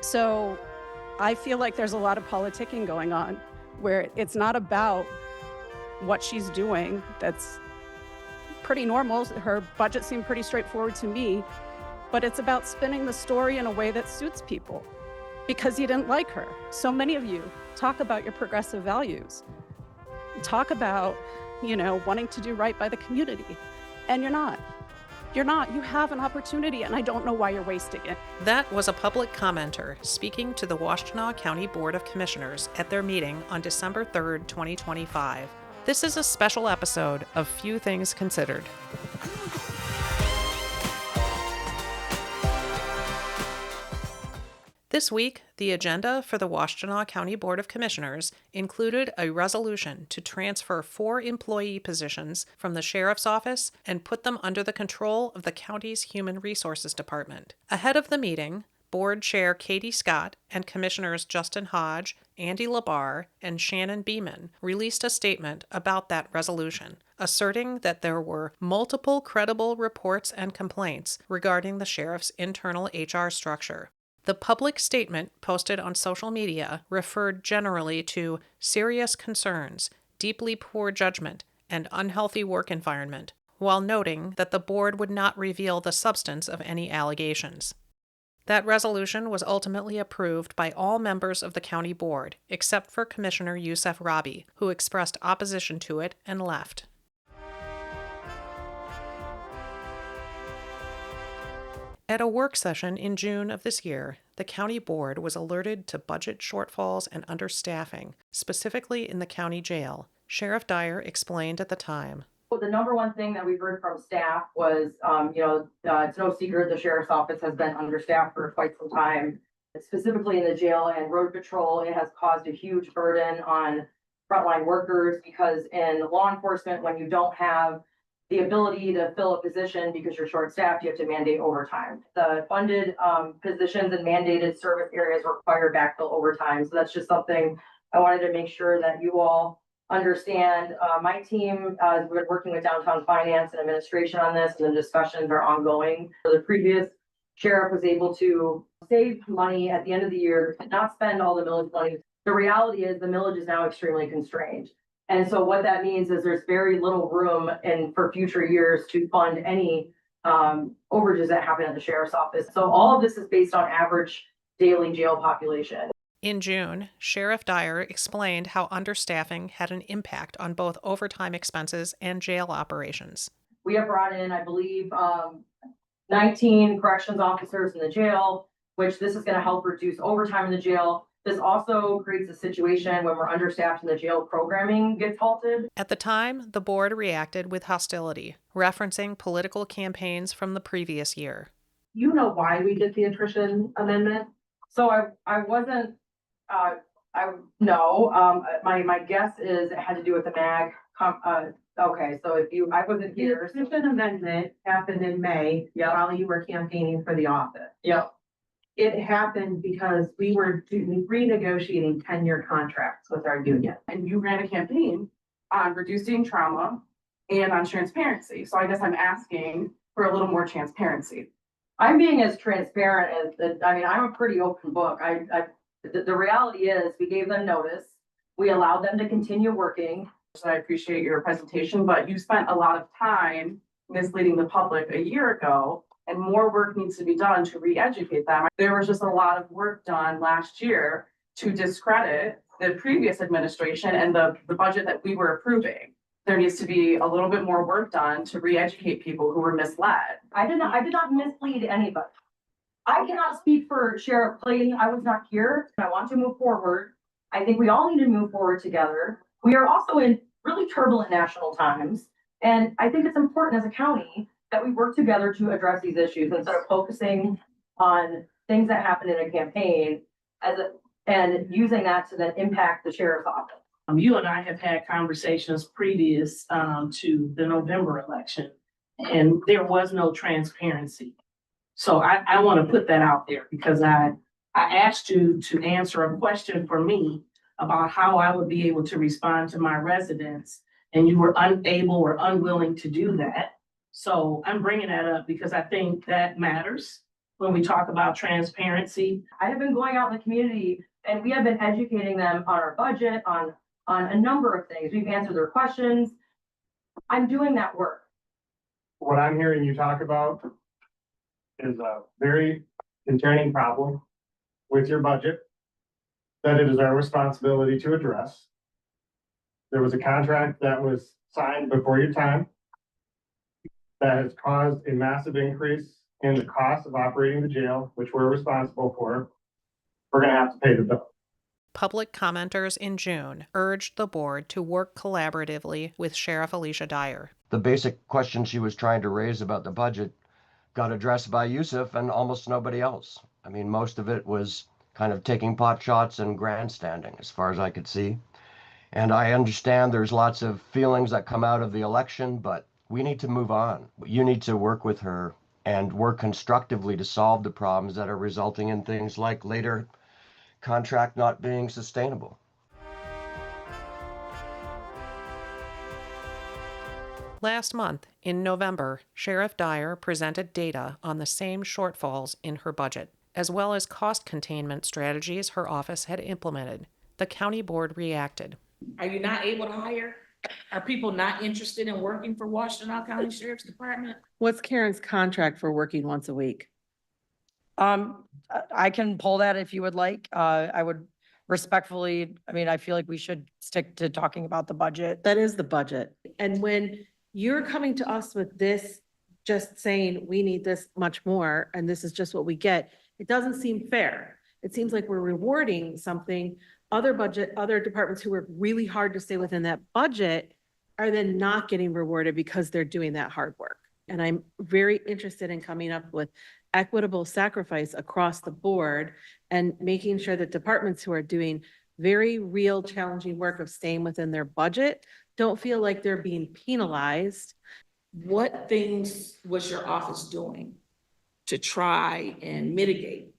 So I feel like there's a lot of politicking going on where it's not about what she's doing. That's pretty normal. Her budget seemed pretty straightforward to me, but it's about spinning the story in a way that suits people because you didn't like her. So many of you talk about your progressive values, talk about, wanting to do right by the community, and you're not. You're not. You have an opportunity, and I don't know why you're wasting it. That was a public commenter speaking to the Washtenaw County Board of Commissioners at their meeting on December 3rd, 2025. This is a special episode of Few Things Considered. This week, the agenda for the Washtenaw County Board of Commissioners included a resolution to transfer 4 employee positions from the Sheriff's Office and put them under the control of the county's Human Resources Department. Ahead of the meeting, Board Chair Katie Scott and Commissioners Justin Hodge, Andy Labar, and Shannon Beeman released a statement about that resolution, asserting that there were multiple credible reports and complaints regarding the sheriff's internal HR structure. The public statement posted on social media referred generally to serious concerns, deeply poor judgment, and unhealthy work environment, while noting that the board would not reveal the substance of any allegations. That resolution was ultimately approved by all members of the county board, except for Commissioner Youssef Rabi, who expressed opposition to it and left. At a work session in June of this year, the county board was alerted to budget shortfalls and understaffing, specifically in the county jail. Sheriff Dyer explained at the time. The number one thing that we heard from staff was, it's no secret the sheriff's office has been understaffed for quite some time. Specifically in the jail and road patrol, it has caused a huge burden on frontline workers because in law enforcement, when you don't have the ability to fill a position because you're short-staffed, you have to mandate overtime. The funded positions and mandated service areas require backfill overtime. So that's just something I wanted to make sure that you all understand. My team has been working with downtown finance and administration on this, and the discussions are ongoing. So the previous sheriff was able to save money at the end of the year and not spend all the millage money. The reality is the millage is now extremely constrained. And so what that means is there's very little room for future years to fund any overages that happen at the sheriff's office. So all of this is based on average daily jail population. In June, Sheriff Dyer explained how understaffing had an impact on both overtime expenses and jail operations. We have brought in, I believe, 19 corrections officers in the jail, which this is going to help reduce overtime in the jail. This also creates a situation when we're understaffed and the jail programming gets halted. At the time, the board reacted with hostility, referencing political campaigns from the previous year. You know why we did the attrition amendment? So I wasn't, my guess is it had to do with the MAG. Okay, so I wasn't here. The attrition amendment happened in May while you were campaigning for the office. Yep. It happened because we were renegotiating 10-year contracts with our union. And you ran a campaign on reducing trauma and on transparency. So I guess I'm asking for a little more transparency. I'm being as transparent as, I'm a pretty open book. The reality is we gave them notice. We allowed them to continue working. So I appreciate your presentation, but you spent a lot of time misleading the public a year ago, and more work needs to be done to re-educate them. There was just a lot of work done last year to discredit the previous administration and the budget that we were approving. There needs to be a little bit more work done to re-educate people who were misled. I did not mislead anybody. I cannot speak for Sheriff Clayton. I was not here. I want to move forward. I think we all need to move forward together. We are also in really turbulent national times. And I think it's important as a county that we work together to address these issues instead of focusing on things that happen in a campaign and using that to then impact the sheriff's office. You and I have had conversations previous to the November election, and there was no transparency. So I want to put that out there because I asked you to answer a question for me about how I would be able to respond to my residents, and you were unable or unwilling to do that. So I'm bringing that up because I think that matters. when we talk about transparency. I have been going out in the community and we have been educating them on our budget, on a number of things. We've answered their questions. I'm doing that work. What I'm hearing you talk about is a very concerning problem with your budget that it is our responsibility to address. There was a contract that was signed before your time that has caused a massive increase in the cost of operating the jail, which we're responsible for. We're going to have to pay the bill. Public commenters in June urged the board to work collaboratively with Sheriff Alicia Dyer. The basic question she was trying to raise about the budget got addressed by Yusuf and almost nobody else. I mean, most of it was kind of taking pot shots and grandstanding, as far as I could see. And I understand there's lots of feelings that come out of the election, but we need to move on. You need to work with her and work constructively to solve the problems that are resulting in things like later contract not being sustainable. Last month, in November, Sheriff Dyer presented data on the same shortfalls in her budget, as well as cost containment strategies her office had implemented. The county board reacted. Are you not able to hire? Are people not interested in working for Washtenaw County Sheriff's Department? What's Karen's contract for working once a week? I can pull that if you would like. I would respectfully, I mean, I feel like we should stick to talking about the budget. That is the budget. And when you're coming to us with this, just saying, we need this much more, and this is just what we get, it doesn't seem fair. It seems like we're rewarding something. Other departments who work really hard to stay within that budget are then not getting rewarded because they're doing that hard work. And I'm very interested in coming up with equitable sacrifice across the board and making sure that departments who are doing very real challenging work of staying within their budget don't feel like they're being penalized. What things was your office doing to try and mitigate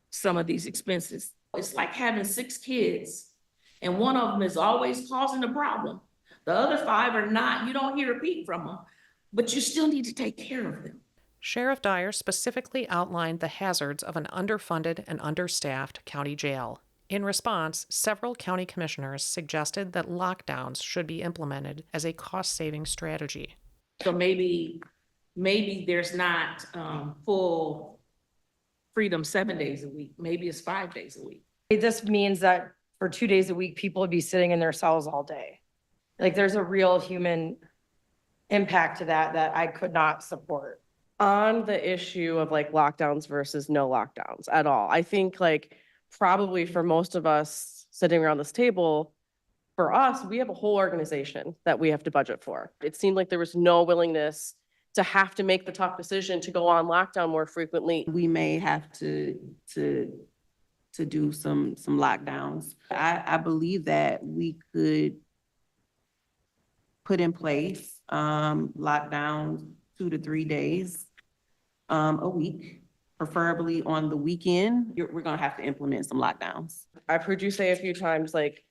some of these expenses? It's like having 6 kids and one of them is always causing a problem. The other 5 are not, you don't hear a peep from them, but you still need to take care of them. Sheriff Dyer specifically outlined the hazards of an underfunded and understaffed county jail. In response, several county commissioners suggested that lockdowns should be implemented as a cost-saving strategy. So maybe there's not full freedom 7 days a week. Maybe it's 5 days a week. This means that for 2 days a week, people would be sitting in their cells all day. Like, there's a real human impact to that I could not support. On the issue of like lockdowns versus no lockdowns at all, I think like probably for most of us sitting around this table, for us, we have a whole organization that we have to budget for. It seemed like there was no willingness to have to make the tough decision to go on lockdown more frequently. We may have to do some lockdowns. I believe that we could put in place lockdowns 2 to 3 days a week, preferably on the weekend. We're gonna have to implement some lockdowns. I've heard you say a few times, like,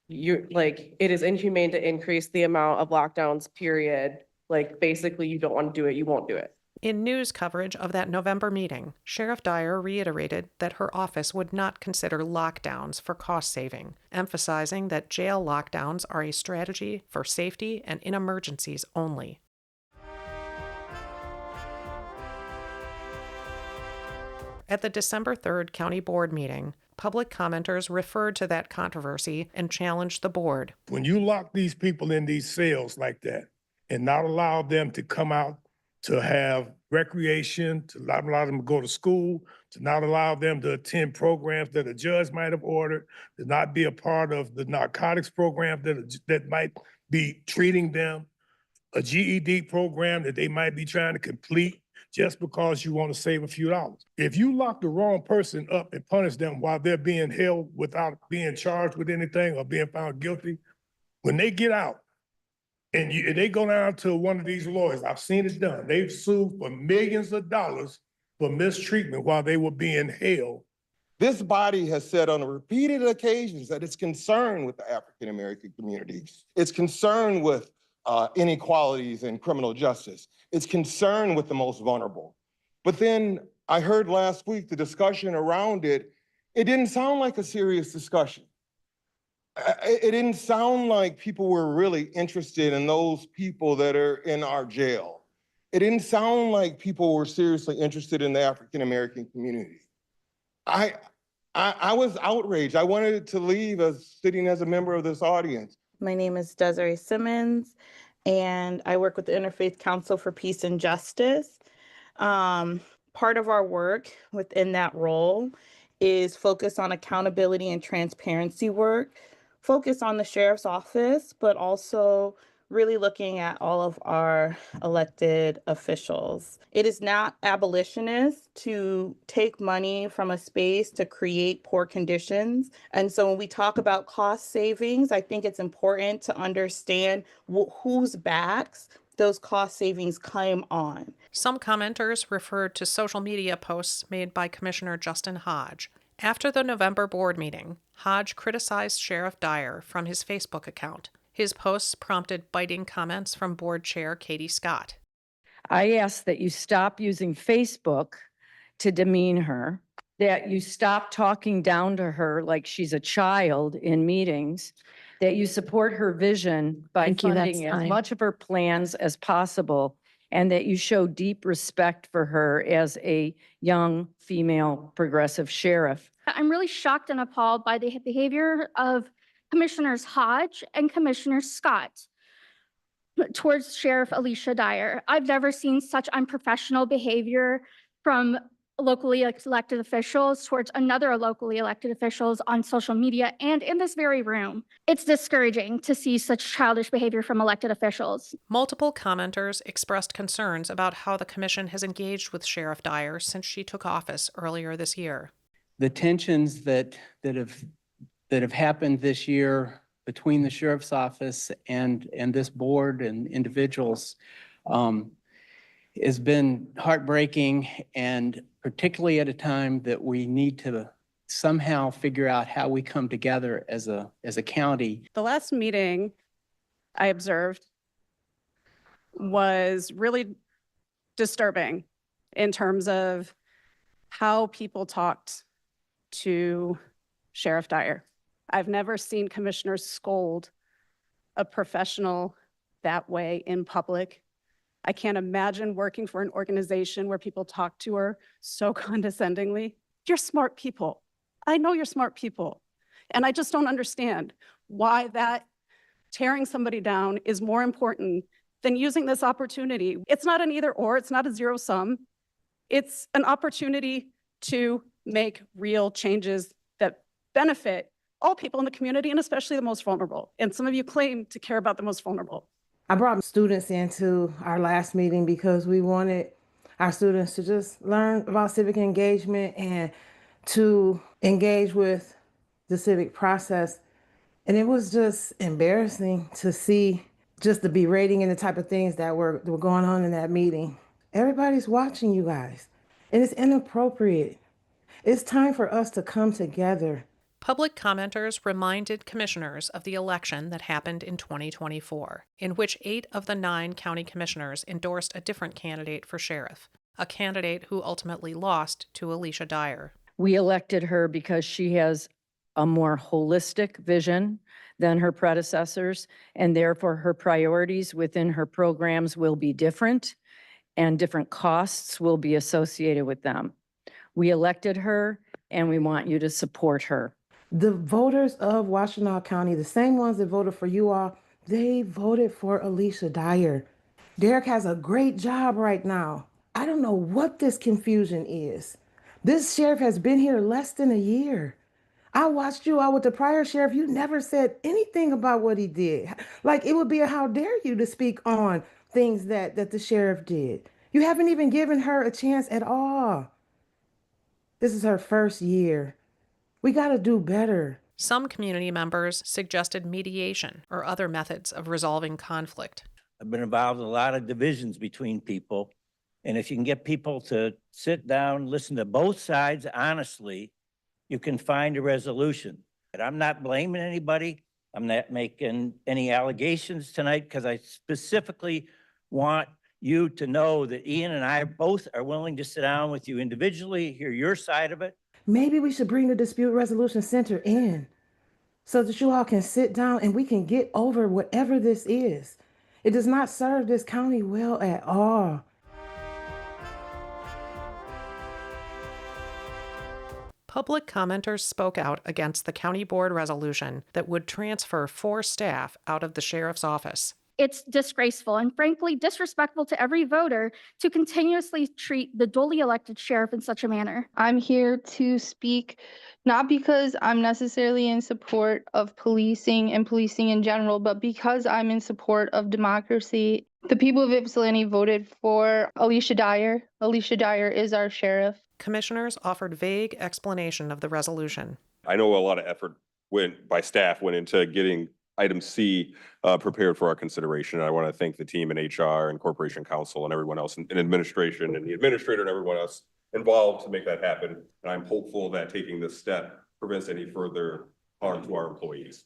it is inhumane to increase the amount of lockdowns, period. Like, basically, you don't want to do it, you won't do it. In news coverage of that November meeting, Sheriff Dyer reiterated that her office would not consider lockdowns for cost saving, emphasizing that jail lockdowns are a strategy for safety and in emergencies only. At the December 3rd County Board meeting, public commenters referred to that controversy and challenged the board. When you lock these people in these cells like that and not allow them to come out to have recreation, to not allow them to go to school, to not allow them to attend programs that a judge might have ordered, to not be a part of the narcotics program that might be treating them, a GED program that they might be trying to complete, just because you want to save a few dollars. If you lock the wrong person up and punish them while they're being held without being charged with anything or being found guilty, when they get out and they go down to one of these lawyers, I've seen it done. They've sued for millions of dollars for mistreatment while they were being held. This body has said on repeated occasions that it's concerned with the African-American community. It's concerned with inequalities in criminal justice. It's concerned with the most vulnerable. But then I heard last week the discussion around it. It didn't sound like a serious discussion. It didn't sound like people were really interested in those people that are in our jail. It didn't sound like people were seriously interested in the African-American community. I was outraged. I wanted to leave as sitting as a member of this audience. My name is Desiree Simmons, and I work with the Interfaith Council for Peace and Justice. Part of our work within that role is focus on accountability and transparency work, focus on the sheriff's office, but also really looking at all of our elected officials. It is not abolitionist to take money from a space to create poor conditions. And so when we talk about cost savings, I think it's important to understand whose backs those cost savings come on. Some commenters referred to social media posts made by Commissioner Justin Hodge. After the November board meeting, Hodge criticized Sheriff Dyer from his Facebook account. His posts prompted biting comments from board chair Katie Scott. I ask that you stop using Facebook to demean her, that you stop talking down to her like she's a child in meetings, that you support her vision by funding as much of her plans as possible, and that you show deep respect for her as a young female progressive sheriff. I'm really shocked and appalled by the behavior of Commissioners Hodge and Commissioner Scott towards Sheriff Alicia Dyer. I've never seen such unprofessional behavior from locally elected officials towards another locally elected officials on social media and in this very room. It's discouraging to see such childish behavior from elected officials. Multiple commenters expressed concerns about how the commission has engaged with Sheriff Dyer since she took office earlier this year. The tensions that have happened this year between the sheriff's office and this board and individuals has been heartbreaking, and particularly at a time that we need to somehow figure out how we come together as a county. The last meeting I observed was really disturbing in terms of how people talked to Sheriff Dyer. I've never seen commissioners scold a professional that way in public. I can't imagine working for an organization where people talk to her so condescendingly. You're smart people. I know you're smart people. And I just don't understand why that tearing somebody down is more important than using this opportunity. It's not an either or, it's not a zero sum. It's an opportunity to make real changes that benefit all people in the community, and especially the most vulnerable. And some of you claim to care about the most vulnerable. I brought students into our last meeting because we wanted our students to just learn about civic engagement and to engage with the civic process. And it was just embarrassing to see just the berating and the type of things that were going on in that meeting. Everybody's watching you guys, and it's inappropriate. It's time for us to come together. Public commenters reminded commissioners of the election that happened in 2024, in which 8 of the 9 county commissioners endorsed a different candidate for sheriff, a candidate who ultimately lost to Alicia Dyer. We elected her because she has a more holistic vision than her predecessors, and therefore her priorities within her programs will be different, and different costs will be associated with them. We elected her, and we want you to support her. The voters of Washtenaw County, the same ones that voted for you all, they voted for Alicia Dyer. Derek has a great job right now. I don't know what this confusion is. This sheriff has been here less than a year. I watched you all with the prior sheriff. You never said anything about what he did. Like, it would be a how dare you to speak on things that the sheriff did. You haven't even given her a chance at all. This is her first year. We got to do better. Some community members suggested mediation or other methods of resolving conflict. I've been involved in a lot of divisions between people. And if you can get people to sit down, listen to both sides honestly, you can find a resolution. And I'm not blaming anybody. I'm not making any allegations tonight because I specifically want you to know that Ian and I both are willing to sit down with you individually, hear your side of it. Maybe we should bring the Dispute Resolution Center in so that you all can sit down and we can get over whatever this is. It does not serve this county well at all. Public commenters spoke out against the county board resolution that would transfer 4 staff out of the sheriff's office. It's disgraceful and frankly disrespectful to every voter to continuously treat the duly elected sheriff in such a manner. I'm here to speak not because I'm necessarily in support of policing and policing in general, but because I'm in support of democracy. The people of Ypsilanti voted for Alicia Dyer. Alicia Dyer is our sheriff. Commissioners offered vague explanation of the resolution. I know a lot of effort by staff went into getting item C prepared for our consideration. And I want to thank the team in HR and Corporation Counsel and everyone else in administration and the administrator and everyone else involved to make that happen. And I'm hopeful that taking this step prevents any further harm to our employees.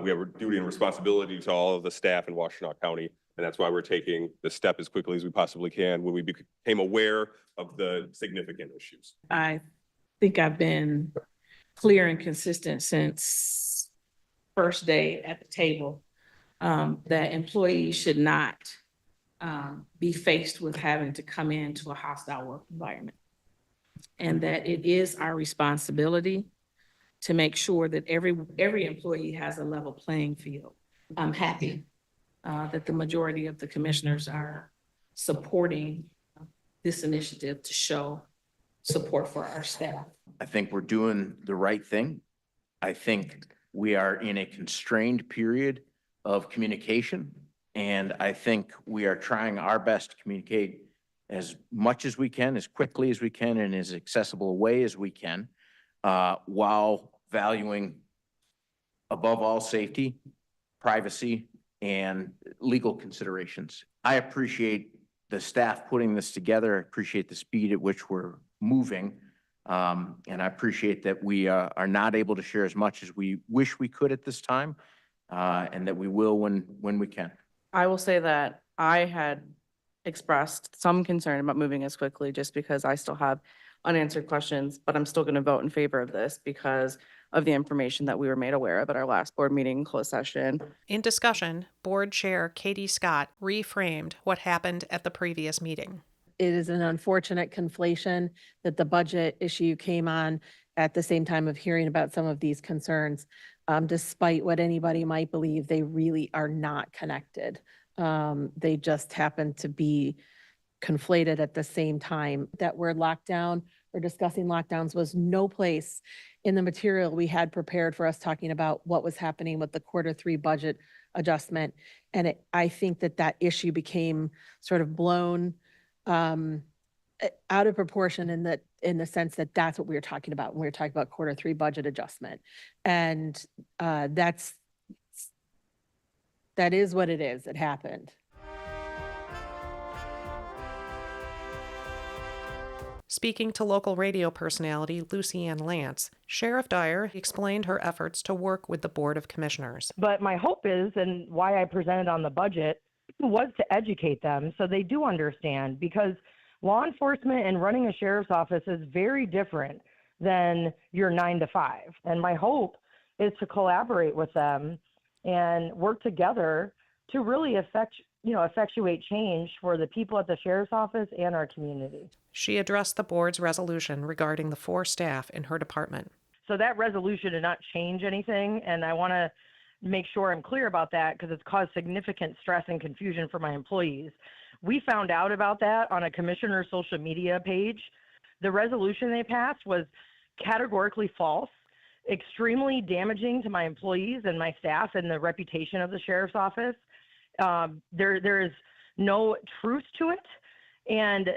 We have a duty and responsibility to all of the staff in Washtenaw County. And that's why we're taking this step as quickly as we possibly can when we became aware of the significant issues. I think I've been clear and consistent since first day at the table, that employees should not be faced with having to come into a hostile work environment. And that it is our responsibility to make sure that every employee has a level playing field. I'm happy that the majority of the commissioners are supporting this initiative to show support for our staff. I think we're doing the right thing. I think we are in a constrained period of communication, and I think we are trying our best to communicate as much as we can, as quickly as we can, in as accessible a way as we can, while valuing above all safety, privacy, and legal considerations. I appreciate the staff putting this together. I appreciate the speed at which we're moving. And I appreciate that we are not able to share as much as we wish we could at this time, and that we will when we can. I will say that I had expressed some concern about moving as quickly just because I still have unanswered questions, but I'm still going to vote in favor of this because of the information that we were made aware of at our last board meeting in closed session. In discussion, Board Chair Katie Scott reframed what happened at the previous meeting. It is an unfortunate conflation that the budget issue came on at the same time of hearing about some of these concerns. Despite what anybody might believe, they really are not connected. They just happen to be conflated at the same time. That word lockdown or discussing lockdowns was no place in the material we had prepared for us talking about what was happening with the Q3 budget adjustment. And I think that issue became sort of blown out of proportion in the sense that that's what we were talking about when we were talking about Q3 budget adjustment. And that is what it is. It happened. Speaking to local radio personality Lucy Ann Lance, Sheriff Dyer explained her efforts to work with the Board of Commissioners. But my hope is, and why I presented on the budget, was to educate them so they do understand, because law enforcement and running a sheriff's office is very different than your 9 to 5. And my hope is to collaborate with them and work together to really effectuate change for the people at the sheriff's office and our community. She addressed the board's resolution regarding the 4 staff in her department. So that resolution did not change anything, and I want to make sure I'm clear about that because it's caused significant stress and confusion for my employees. We found out about that on a commissioner's social media page. The resolution they passed was categorically false, extremely damaging to my employees and my staff and the reputation of the sheriff's office. There is no truth to it. And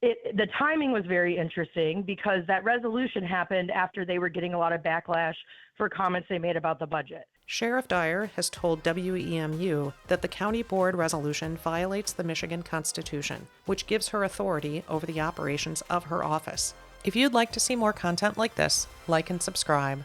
the timing was very interesting because that resolution happened after they were getting a lot of backlash for comments they made about the budget. Sheriff Dyer has told WEMU that the county board resolution violates the Michigan Constitution, which gives her authority over the operations of her office. If you'd like to see more content like this, like and subscribe.